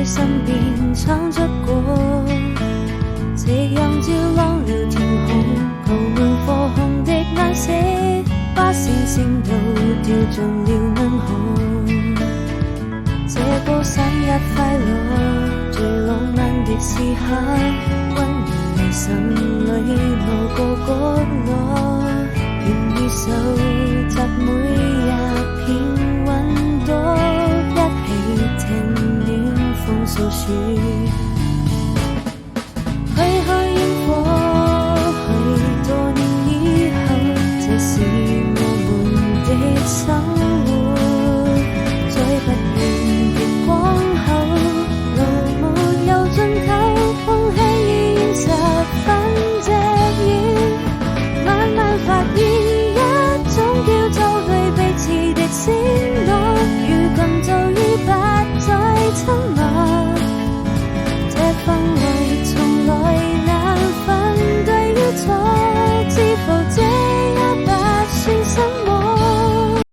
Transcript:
身邊闖出過，夕陽照亮了天空，鋪滿火紅的顏色，把星星都掉進了銀河。這個生日快樂，最浪漫的時刻，溫暖你心裏某個角落，願意收集每一片雲朵，一起聽暖風訴說。去看煙火，許多年以後，這是我們的生活。再不遠的光後，路沒有盡頭，空氣已現實分隻遠。慢慢發現一種叫做對彼此的承諾，如今早已不再親。